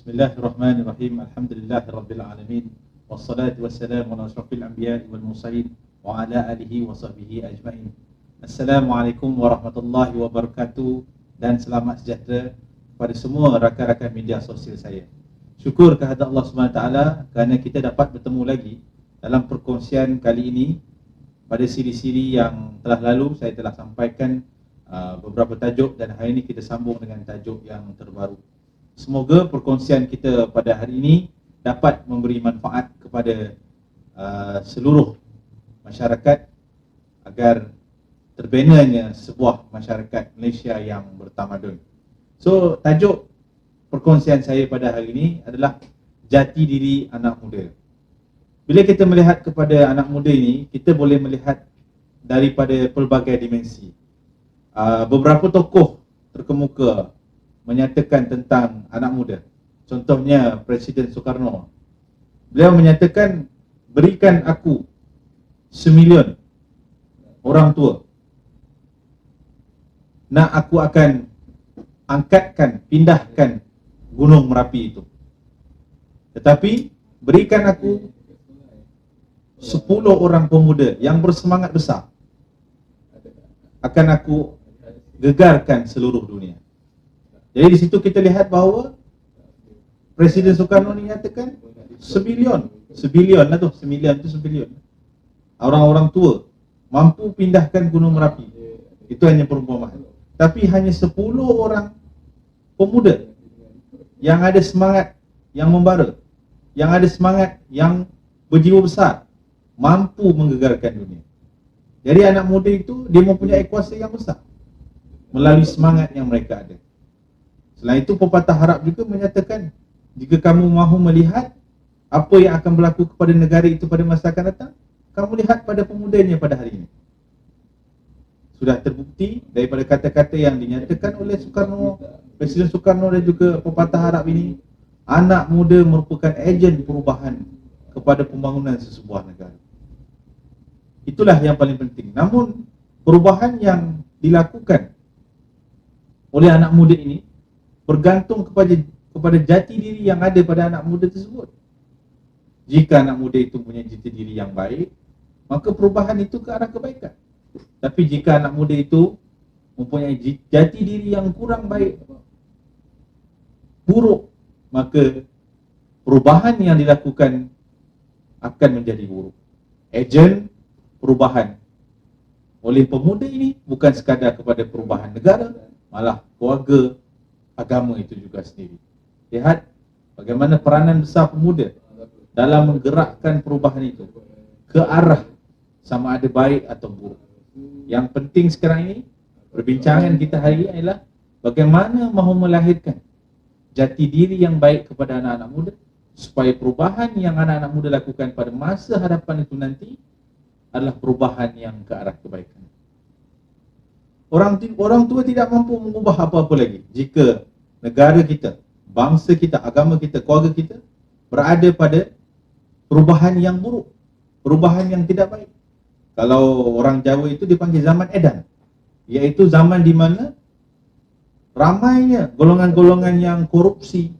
Bismillahirrahmanirrahim. Alhamdulillahirabbil alamin. Wassalatu wassalamu ala asyrafil anbiya'i wal mursalin wa ala alihi wa sahbihi ajma'in. Assalamualaikum warahmatullahi wabarakatuh dan selamat sejahtera kepada semua rakan-rakan media sosial saya. Syukur kehadrat Allah SWT kerana kita dapat bertemu lagi dalam perkongsian kali ini. Pada siri-siri yang telah lalu saya telah sampaikan beberapa tajuk dan hari ini kita sambung dengan tajuk yang terbaru. Semoga perkongsian kita pada hari ini dapat memberi manfaat kepada seluruh masyarakat agar terbinanya sebuah masyarakat Malaysia yang bertamadun. So, tajuk perkongsian saya pada hari ini adalah jati diri anak muda. Bila kita melihat kepada anak muda ini, kita boleh melihat daripada pelbagai dimensi. Beberapa tokoh terkemuka menyatakan tentang anak muda. Contohnya Presiden Soekarno. Beliau menyatakan, berikan aku 1,000,000 orang tua, nak aku akan angkatkan, pindahkan Gunung Merapi itu. Tetapi berikan aku 10 orang pemuda yang bersemangat besar, akan aku gegarkan seluruh dunia. Jadi di situ kita lihat bahawa Presiden Soekarno ni nyatakan 1,000,000,000 lah tu, 9 tu 1,000,000,000 orang-orang tua mampu pindahkan Gunung Merapi. Itu hanya perumpamaan. Tapi hanya 10 orang pemuda yang ada semangat yang membara, yang ada semangat yang berjiwa besar, mampu menggegarkan dunia. Jadi anak muda itu dia mempunyai kuasa yang besar melalui semangat yang mereka ada. Selain itu, pepatah Arab juga menyatakan, jika kamu mahu melihat apa yang akan berlaku kepada negara itu pada masa akan datang, kamu lihat pada pemudanya pada hari ini. Sudah terbukti daripada kata-kata yang dinyatakan oleh Soekarno, Presiden Soekarno dan juga pepatah Arab ini, anak muda merupakan ejen perubahan kepada pembangunan sesebuah negara. Itulah yang paling penting. Namun perubahan yang dilakukan oleh anak muda ini bergantung kepada jati diri yang ada pada anak muda tersebut. Jika anak muda itu punya jati diri yang baik, maka perubahan itu ke arah kebaikan. Tapi jika anak muda itu mempunyai jati diri yang kurang baik, buruk, maka perubahan yang dilakukan akan menjadi buruk. Ejen perubahan oleh pemuda ini bukan sekadar kepada perubahan negara, malah keluarga, agama itu juga sendiri. Lihat bagaimana peranan besar pemuda dalam menggerakkan perubahan itu ke arah sama ada baik atau buruk. Yang penting sekarang ini, perbincangan kita hari ini adalah bagaimana mahu melahirkan jati diri yang baik kepada anak-anak muda, supaya perubahan yang anak-anak muda lakukan pada masa hadapan itu nanti adalah perubahan yang ke arah kebaikan. Orang tua tidak mampu mengubah apa-apa lagi jika negara kita, bangsa kita, agama kita, keluarga kita berada pada perubahan yang buruk, perubahan yang tidak baik. Kalau orang Jawa itu dipanggil zaman edan, iaitu zaman di mana ramainya golongan-golongan yang korupsi,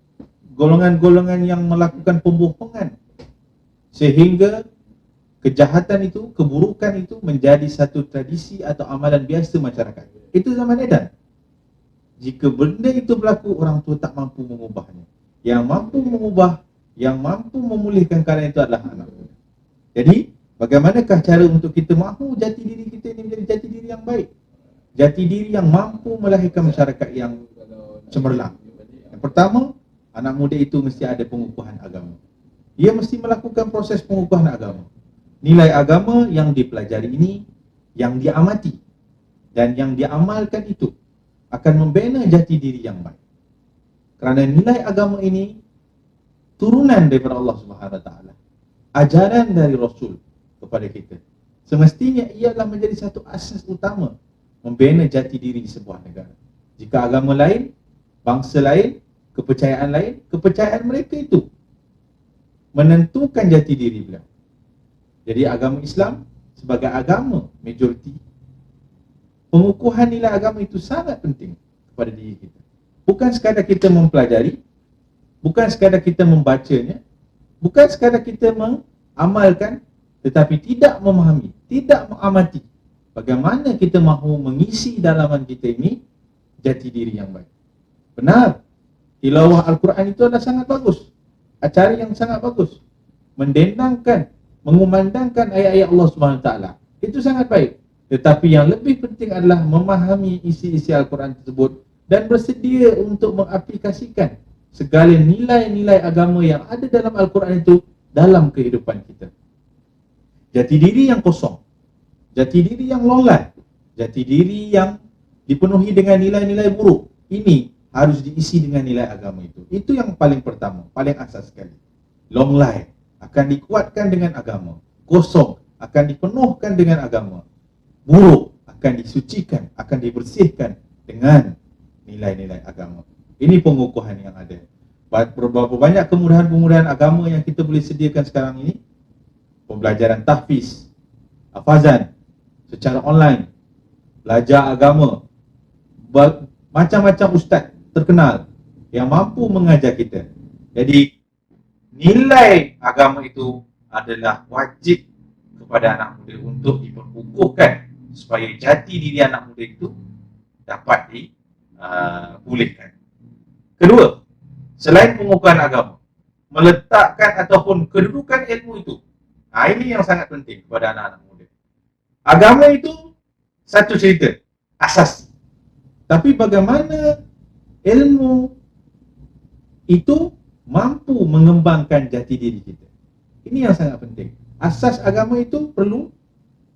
golongan-golongan yang melakukan pembohongan, sehingga kejahatan itu, keburukan itu menjadi satu tradisi atau amalan biasa masyarakat. Itu zaman edan. Jika benda itu berlaku, orang tua tak mampu mengubahnya. Yang mampu mengubah, yang mampu memulihkan keadaan itu adalah anak muda. Jadi, bagaimanakah cara untuk kita mahu jati diri kita ini menjadi jati diri yang baik? Jati diri yang mampu melahirkan masyarakat yang cemerlang. Yang pertama, anak muda itu mesti ada pengukuhan agama. Dia mesti melakukan proses pengukuhan agama. Nilai agama yang dipelajari ini, yang diamati dan yang diamalkan itu akan membina jati diri yang baik. Kerana nilai agama ini turunan daripada Allah Subhanahu Wa Taala, ajaran dari Rasul kepada kita. Semestinya ia adalah menjadi satu asas utama membina jati diri sebuah negara. Jika agama lain, bangsa lain, kepercayaan mereka itu menentukan jati diri beliau. Jadi agama Islam sebagai agama majoriti, pengukuhan nilai agama itu sangat penting kepada diri kita. Bukan sekadar kita mempelajari, Bukan sekadar kita membacanya, bukan sekadar kita mengamalkan, tetapi tidak memahami, tidak mengamati bagaimana kita mahu mengisi dalaman kita ini jati diri yang baik. Benar, tilawah Al-Quran itu adalah sangat bagus, acara yang sangat bagus, mendendangkan, mengumandangkan ayat-ayat Allah SWT, itu sangat baik. Tetapi yang lebih penting adalah memahami isi-isi Al-Quran tersebut dan bersedia untuk mengaplikasikan segala nilai-nilai agama yang ada dalam Al-Quran itu dalam kehidupan kita. Jati diri yang kosong, jati diri yang longgar, jati diri yang dipenuhi dengan nilai-nilai buruk, ini harus diisi dengan nilai agama itu. Itu yang paling pertama, paling asas sekali. Long life akan dikuatkan dengan agama, kosong akan dipenuhkan dengan agama, buruk akan disucikan, akan dibersihkan dengan nilai-nilai agama. Ini pengukuhan yang ada. Berapa banyak kemudahan-kemudahan agama yang kita boleh sediakan sekarang ini? Pembelajaran tahfiz, hafazan secara online, belajar agama, macam-macam ustaz terkenal yang mampu mengajar kita. Jadi nilai agama itu adalah wajib kepada anak muda untuk diperkukuhkan supaya jati diri anak muda itu dapat dipulihkan. Kedua, selain pengukuhan agama, meletakkan ataupun kedudukan ilmu itu. Ini yang sangat penting kepada anak-anak muda. Agama itu satu cerita, asas. Tapi bagaimana ilmu itu mampu mengembangkan jati diri kita. Ini yang sangat penting. Asas agama itu perlu,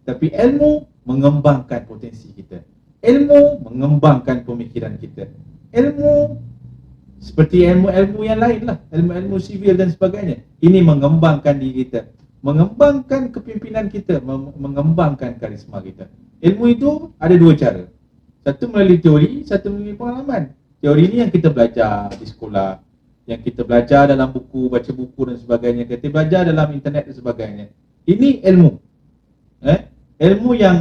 tapi ilmu mengembangkan potensi kita. Ilmu mengembangkan pemikiran kita. Ilmu seperti ilmu-ilmu yang lain lah, ilmu-ilmu sivil dan sebagainya. Ini mengembangkan diri kita, mengembangkan kepimpinan kita, mengembangkan karisma kita. Ilmu itu ada dua cara. Satu melalui teori, satu melalui pengalaman. Teori ini yang kita belajar di sekolah, yang kita belajar dalam buku, baca buku dan sebagainya, kita belajar dalam internet dan sebagainya. Ini ilmu. Ilmu yang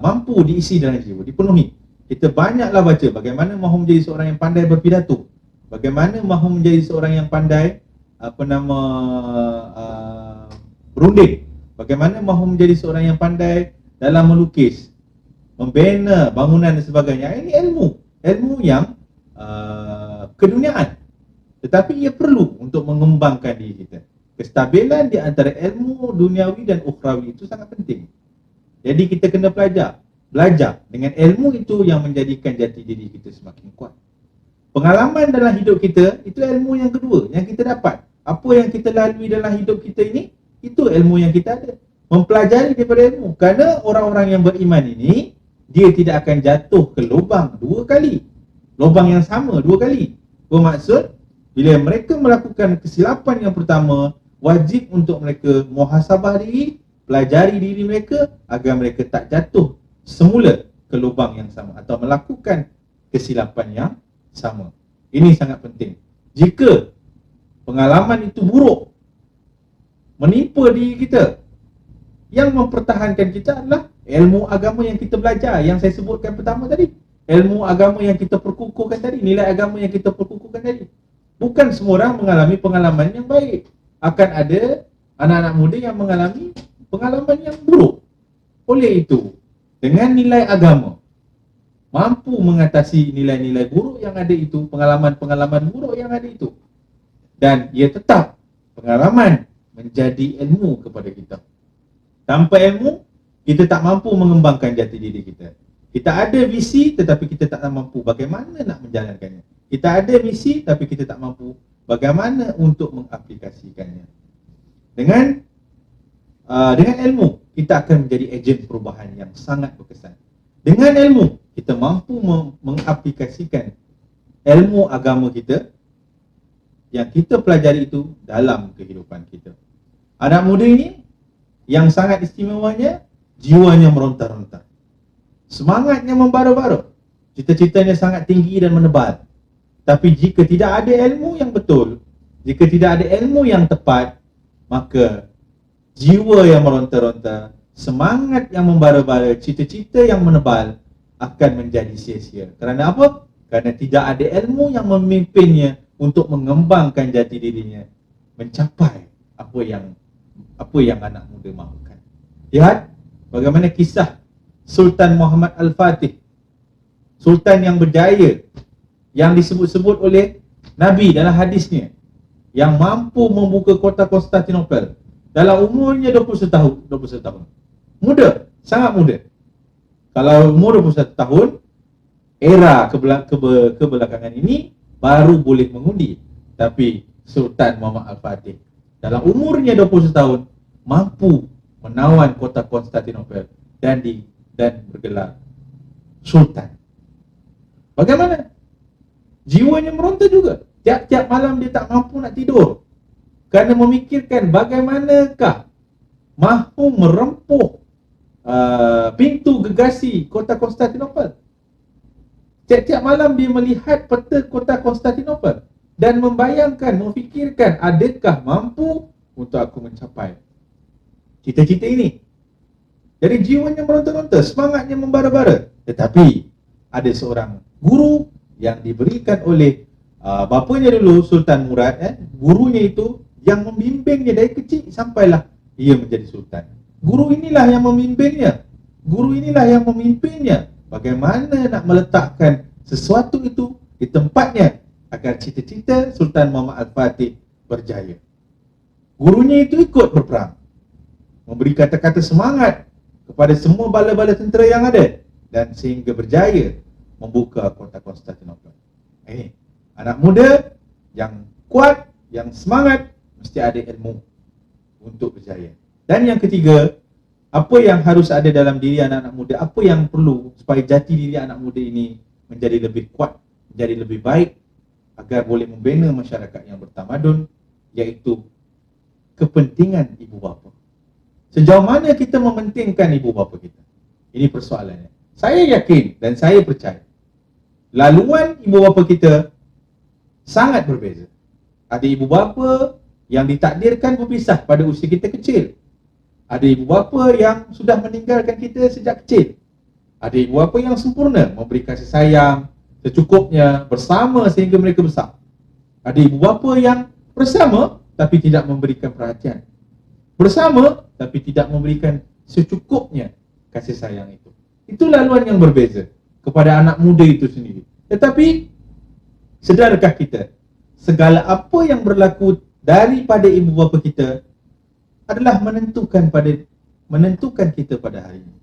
mampu diisi dalam jiwa, dipenuhi. Kita banyaklah baca bagaimana mahu menjadi seorang yang pandai berpidato, bagaimana mahu menjadi seorang yang pandai berunding, bagaimana mahu menjadi seorang yang pandai dalam melukis, membina bangunan dan sebagainya. Ini ilmu yang keduniaan, tetapi ia perlu untuk mengembangkan diri kita. Kestabilan di antara ilmu duniawi dan ukhrawi itu sangat penting. Jadi kita kena belajar dengan ilmu itu yang menjadikan jati diri kita semakin kuat. Pengalaman dalam hidup kita itu ilmu yang kedua yang kita dapat. Apa yang kita lalui dalam hidup kita ini, itu ilmu yang kita ada. Mempelajari daripada ilmu. Kerana orang-orang yang beriman ini, dia tidak akan jatuh ke lubang dua kali. Lubang yang sama dua kali. Bermaksud, bila mereka melakukan kesilapan yang pertama, wajib untuk mereka muhasabah diri, pelajari diri mereka agar mereka tak jatuh semula ke lubang yang sama atau melakukan kesilapan yang sama. Ini sangat penting. Jika pengalaman itu buruk menimpa diri kita, yang mempertahankan kita adalah ilmu agama yang kita belajar, yang saya sebutkan pertama tadi. Ilmu agama yang kita perkukuhkan tadi, nilai agama yang kita perkukuhkan tadi. Bukan semua orang mengalami pengalaman yang baik. Akan ada anak-anak muda yang mengalami pengalaman yang buruk. Oleh itu, dengan nilai agama, mampu mengatasi nilai-nilai buruk yang ada itu, pengalaman-pengalaman buruk yang ada itu. Dan ia tetap pengalaman menjadi ilmu kepada kita. Tanpa ilmu, kita tak mampu mengembangkan jati diri kita. Kita ada visi tetapi kita tak mampu bagaimana nak menjalankannya. Kita ada misi tapi kita tak mampu bagaimana untuk mengaplikasikannya. Dengan ilmu, kita akan menjadi ejen perubahan yang sangat berkesan. Dengan ilmu, kita mampu mengaplikasikan ilmu agama kita yang kita pelajari itu dalam kehidupan kita. Anak muda ini yang sangat istimewanya, jiwanya meronta-ronta, semangatnya membara-bara, cita-citanya sangat tinggi dan menebal. Tapi jika tidak ada ilmu yang betul, jika tidak ada ilmu yang tepat, maka jiwa yang meronta-ronta, semangat yang membara-bara, cita-cita yang menebal akan menjadi sia-sia. Kerana apa? Kerana tidak ada ilmu yang memimpinnya untuk mengembangkan jati dirinya mencapai apa yang anak muda mahukan. Lihat bagaimana kisah Sultan Muhammad Al-Fatih, Sultan yang berjaya, yang disebut-sebut oleh Nabi dalam hadisnya, yang mampu membuka kota Konstantinopel dalam umurnya 21 tahun. Muda, sangat muda. Kalau umur 21 tahun, era kebelakangan ini baru boleh mengundi. Tapi Sultan Muhammad Al-Fatih dalam umurnya 21 tahun mampu menawan kota Konstantinopel dan bergelar Sultan. Bagaimana? Jiwanya meronta juga. Tiap-tiap malam dia tak mampu nak tidur kerana memikirkan bagaimanakah mahu merempuh pintu gegasi kota Konstantinopel. Tiap-tiap malam dia melihat peta kota Konstantinopel dan membayangkan, memfikirkan, adakah mampu untuk aku mencapai cita-cita ini. Jadi jiwanya meronta-ronta, semangatnya membara-bara. Tetapi ada seorang guru yang diberikan oleh bapanya dulu, Sultan Murad, gurunya itu yang membimbingnya dari kecil sampailah ia menjadi sultan. Guru inilah yang membimbingnya, guru inilah yang memimpinnya bagaimana nak meletakkan sesuatu itu di tempatnya agar cita-cita Sultan Muhammad Al-Fatih berjaya. Gurunya itu ikut berperang, memberi kata-kata semangat kepada semua bala-bala tentera yang ada, dan sehingga berjaya membuka kota Konstantinopel. Anak muda yang kuat, yang semangat, mesti ada ilmu untuk berjaya. Dan yang ketiga, apa yang harus ada dalam diri anak-anak muda, apa yang perlu supaya jati diri anak muda ini menjadi lebih kuat, menjadi lebih baik agar boleh membina masyarakat yang bertamadun, iaitu kepentingan ibu bapa. Sejauh mana kita mementingkan ibu bapa kita? Ini persoalannya. Saya yakin dan saya percaya laluan ibu bapa kita sangat berbeza. Ada ibu bapa yang ditakdirkan berpisah pada usia kita kecil. Ada ibu bapa yang sudah meninggalkan kita sejak kecil. Ada ibu bapa yang sempurna, memberi kasih sayang secukupnya bersama sehingga mereka besar. Ada ibu bapa yang bersama tapi tidak memberikan perhatian, bersama tapi tidak memberikan secukupnya kasih sayang itu. Itu laluan yang berbeza kepada anak muda itu sendiri. Tetapi sedarkah kita segala apa yang berlaku daripada ibu bapa kita adalah menentukan kita pada hari ini.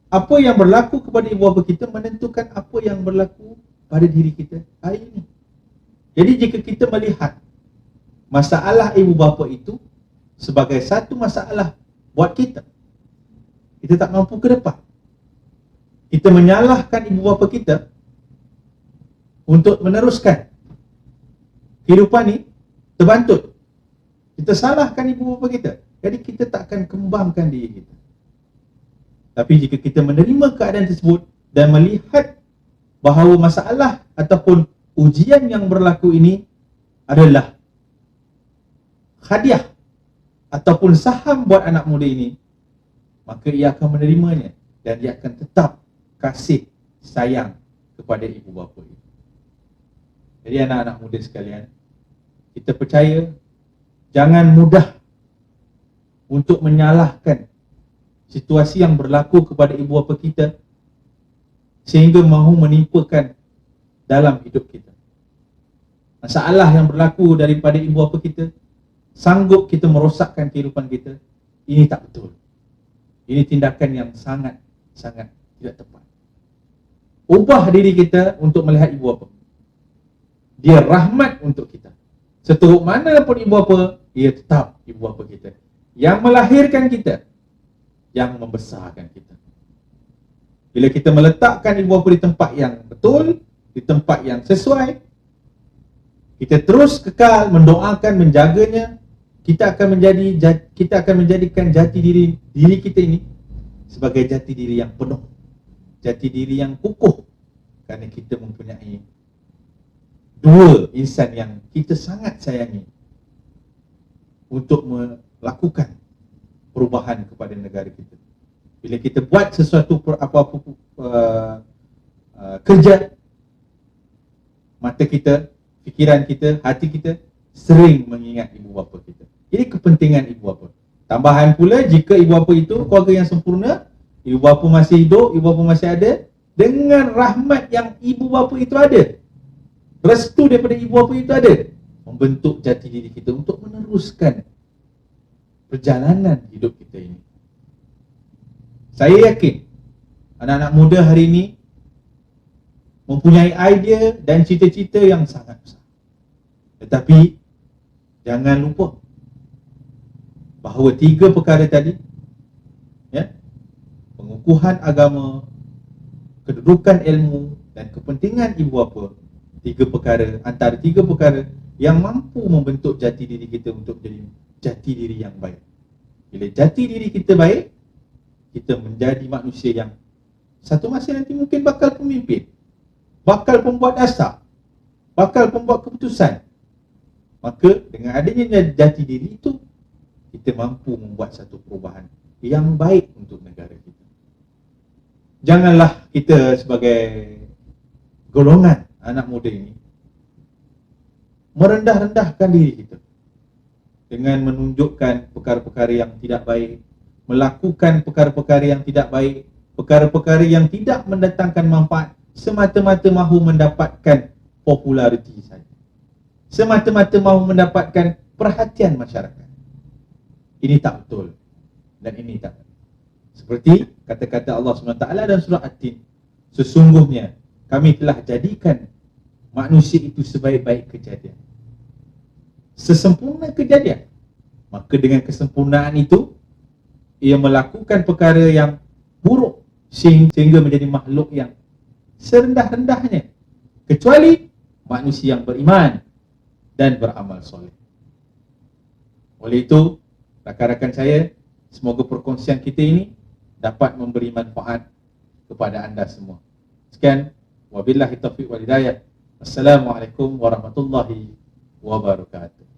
Apa yang berlaku kepada ibu bapa kita menentukan apa yang berlaku pada diri kita hari ini. Jadi jika kita melihat masalah ibu bapa itu sebagai satu masalah buat kita tak mampu ke depan, kita menyalahkan ibu bapa kita untuk meneruskan kehidupan ni terbantut, kita salahkan ibu bapa kita, jadi kita tak akan kembangkan diri kita. Tapi jika kita menerima keadaan tersebut dan melihat bahawa masalah ataupun ujian yang berlaku ini adalah hadiah ataupun saham buat anak muda ini, maka ia akan menerimanya dan dia akan tetap kasih sayang kepada ibu bapa itu. Jadi anak-anak muda sekalian, kita percaya jangan mudah untuk menyalahkan situasi yang berlaku kepada ibu bapa kita sehingga mahu menimpakan dalam hidup kita. Masalah yang berlaku daripada ibu bapa kita sanggup kita merosakkan kehidupan kita. Ini tak betul. Ini tindakan yang sangat tidak tepat. Ubah diri kita untuk melihat ibu bapa. Dia rahmat untuk kita. Seteruk mana pun ibu bapa, ia tetap ibu bapa kita yang melahirkan kita, yang membesarkan kita. Bila kita meletakkan ibu bapa di tempat yang betul, di tempat yang sesuai, kita terus kekal mendoakan, menjaganya, kita akan menjadikan jati diri kita ini sebagai jati diri yang penuh, jati diri yang kukuh, kerana kita mempunyai dua insan yang kita sangat sayangi untuk melakukan perubahan kepada negara kita. Bila kita buat sesuatu kerja, mata kita fikiran kita, hati kita sering mengingat ibu bapa kita. Ini kepentingan ibu bapa. Tambahan pula, jika ibu bapa itu keluarga yang sempurna, ibu bapa masih hidup, ibu bapa masih ada, dengan rahmat yang ibu bapa itu ada, restu daripada ibu bapa itu ada, membentuk jati diri kita untuk meneruskan perjalanan hidup kita ini. Saya yakin anak-anak muda hari ini mempunyai idea dan cita-cita yang sangat besar. Tetapi jangan lupa bahawa 3 perkara tadi, ya, pengukuhan agama, kedudukan ilmu dan kepentingan ibu bapa, 3 perkara, antara 3 perkara yang mampu membentuk jati diri kita untuk jadi jati diri yang baik. Bila jati diri kita baik, kita menjadi manusia yang satu masa nanti mungkin bakal pemimpin, bakal pembuat dasar, bakal pembuat keputusan. Maka dengan adanya jati diri itu, kita mampu membuat satu perubahan yang baik untuk negara kita. Janganlah kita sebagai golongan anak muda ini merendah-rendahkan diri kita dengan menunjukkan perkara-perkara yang tidak baik, melakukan perkara-perkara yang tidak baik, perkara-perkara yang tidak mendatangkan manfaat, semata-mata mahu mendapatkan populariti saja, semata-mata mahu mendapatkan perhatian masyarakat. Ini tak betul dan ini tak betul. Seperti kata-kata Allah SWT dalam surah At-Tin, sesungguhnya kami telah jadikan manusia itu sebaik-baik kejadian, sesempurna kejadian. Maka dengan kesempurnaan itu, ia melakukan perkara yang buruk sehingga menjadi makhluk yang serendah-rendahnya, kecuali manusia yang beriman dan beramal soleh. Oleh itu, rakan-rakan saya, semoga perkongsian kita ini dapat memberi manfaat kepada anda semua. Sekian, wabillahi taufiq wal hidayah. Assalamualaikum warahmatullahi wabarakatuh.